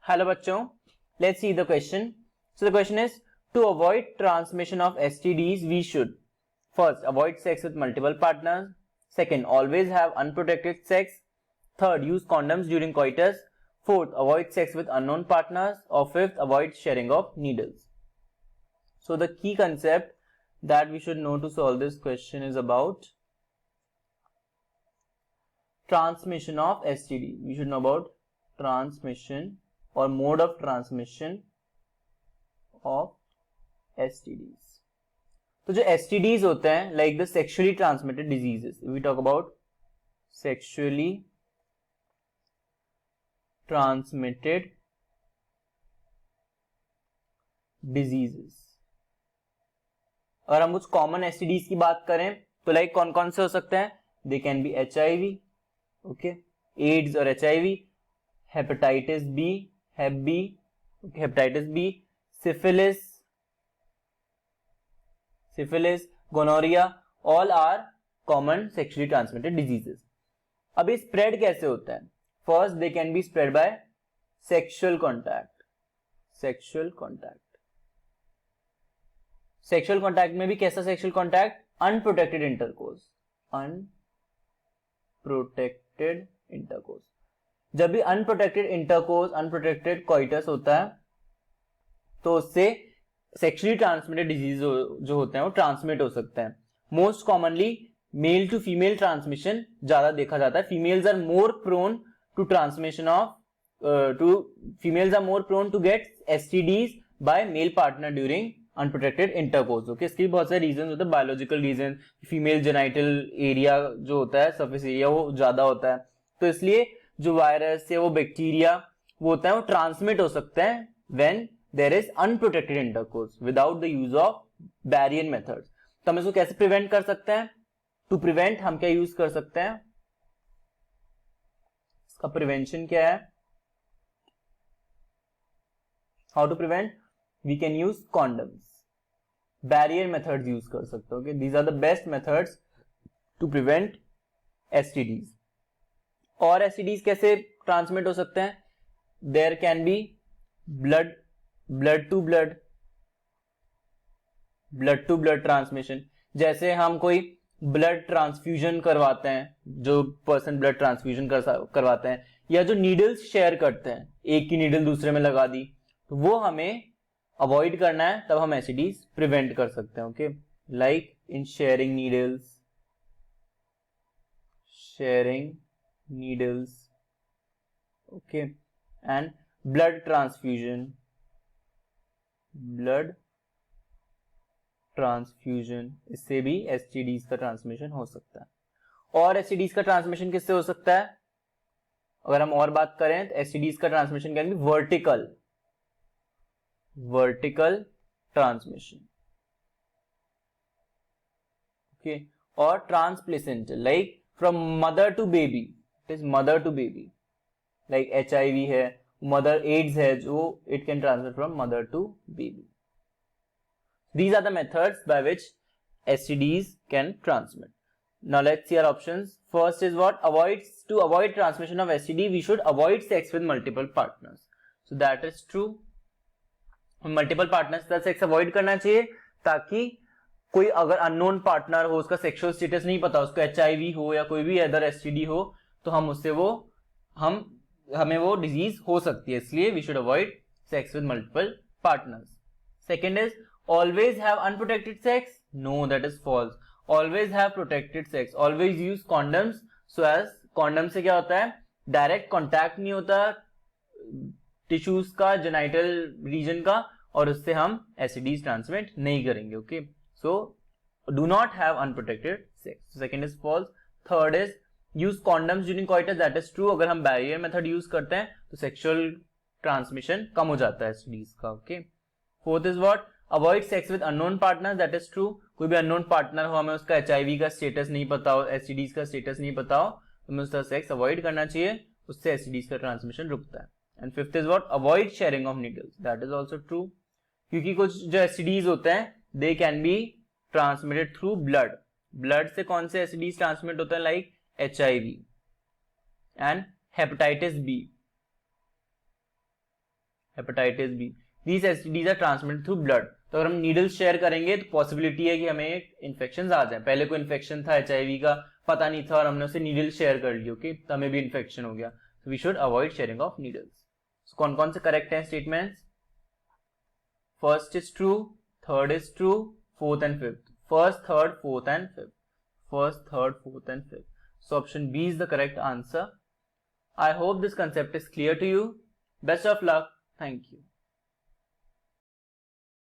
Hello बच्चों, let's see the question. So the question is, to avoid transmission of STDs, we should first avoid sex with multiple partners. Second, always have unprotected sex. Third, use condoms during coitus. Fourth, avoid sex with unknown partners. Or fifth, avoid sharing of needles. So the key concept that we should know to solve this question is about transmission of STD. We should know about transmission or mode of transmission of STDs. तो जो STDs होते हैं, like the sexually transmitted diseases, if we talk about sexually transmitted diseases, अगर हम कुछ common STDs की बात करें तो लाइक कौन कौन से हो सकते हैं? They can be HIV, okay, AIDS और HIV, hepatitis B, hep B, hepatitis B, syphilis, gonorrhoea, all are common sexually transmitted diseases. अब ये स्प्रेड कैसे होता है? First, they can be spread by sexual contact. Sexual contact में भी कैसा sexual contact? Unprotected intercourse. Unprotected intercourse. जब भी अनप्रोटेक्टेड इंटरकोर्स, अनप्रोटेक्टेड कोइटस होता है तो उससे सेक्सुअली ट्रांसमिटेड डिजीज जो होते हैं वो ट्रांसमिट हो सकते हैं. Most commonly male to female transmission ज्यादा देखा जाता है. Females are more prone to transmission of females are more prone to get STDs by male partner during unprotected intercourse. Okay, इसके बहुत सारे रीजन होते हैं, biological reason, female genital area जो होता है, सरफेस एरिया वो ज्यादा होता है, तो इसलिए जो वायरस या वो बैक्टीरिया वो होता है वो ट्रांसमिट हो सकते हैं when there is unprotected intercourse without the use of barrier methods. तो हम इसको कैसे प्रिवेंट कर सकते हैं? टू प्रिवेंट हम क्या यूज कर सकते हैं? इसका प्रिवेंशन क्या है? How to prevent? We can use condoms. Barrier methods use कर सकते हो. These are the best methods to prevent STDs. और एसटीडीज कैसे ट्रांसमिट हो सकते हैं? There can be blood to blood transmission. जैसे हम कोई ब्लड ट्रांसफ्यूजन करवाते हैं, जो पर्सन ब्लड ट्रांसफ्यूजन करवाते हैं, या जो नीडल्स शेयर करते हैं, एक की नीडल दूसरे में लगा दी, तो वो हमें अवॉइड करना है, तब हम एसटीडीज प्रिवेंट कर सकते हैं. Okay, like in sharing needles, okay, and blood transfusion, इससे भी एसटीडीज का ट्रांसमिशन हो सकता है. और एसटीडीज का ट्रांसमिशन किससे हो सकता है? अगर हम और बात करें तो एसटीडीज का transmission can be vertical transmission, okay, और transplacental, like from mother to baby. It is mother to baby, like HIV है, मदर एड्स है, जो it can transfer from mother to baby. These are the methods by which STDs can transmit. Now let's see our options. First is what? To avoid transmission of STD, we should avoid sex with multiple partners. So that is true. Multiple partners का sex avoid करना चाहिए, ताकि कोई अगर unknown partner हो, उसका sexual status नहीं पता, उसको HIV हो या कोई भी अदर STD हो, तो हम उससे हमें वो डिजीज हो सकती है. इसलिए we should avoid sex with multiple partners. Second is always have unprotected sex. No, that is false. Always have protected sex. Always use condoms. So as condom से क्या होता है? डायरेक्ट कॉन्टैक्ट नहीं होता टिश्यूज का, जेनाइटल रीजन का, और उससे हम एसटीडीज ट्रांसमिट नहीं करेंगे. Okay, so do not have unprotected sex. Second is false. Third is use condoms during coitus. That is true. अगर हम बैरियर मेथड यूज करते हैं तो सेक्सुअल ट्रांसमिशन कम हो जाता है एसटीडीज का. Okay, fourth is what? Avoid sex with unknown partner. That is true. कोई भी अननोन पार्टनर हो, हमें उसका HIV का स्टेटस नहीं पता हो, एसटीडीज का स्टेटस नहीं पता हो, तो हमें उसका सेक्स अवॉइड करना चाहिए, उससे एसटीडीज का ट्रांसमिशन रुकता है. And fifth is what? Avoid sharing of needles. That is also true, क्योंकि कुछ जो एसटीडीज होते हैं they can be transmitted through blood. Blood से कौन से एसटीडीज ट्रांसमिट होते हैं? Like HIV and hepatitis B. Hepatitis B, these STDs are transmitted through blood. तो अगर हम नीडल्स शेयर करेंगे तो पॉसिबिलिटी है कि हमें इन्फेक्शन आ जाए। पहले कोई इन्फेक्शन था एचआईवी का, पता नहीं था और हमने उसे नीडल शेयर कर ली, ओके, तो हमें भी इन्फेक्शन हो गया। तो we should avoid sharing of needles. कौन कौन से करेक्ट हैं statements? First is true, third is true, fourth and fifth. First, third, fourth and fifth. First, third, fourth and fifth. So option B is the correct answer. I hope this concept is clear to you. Best of luck. Thank you.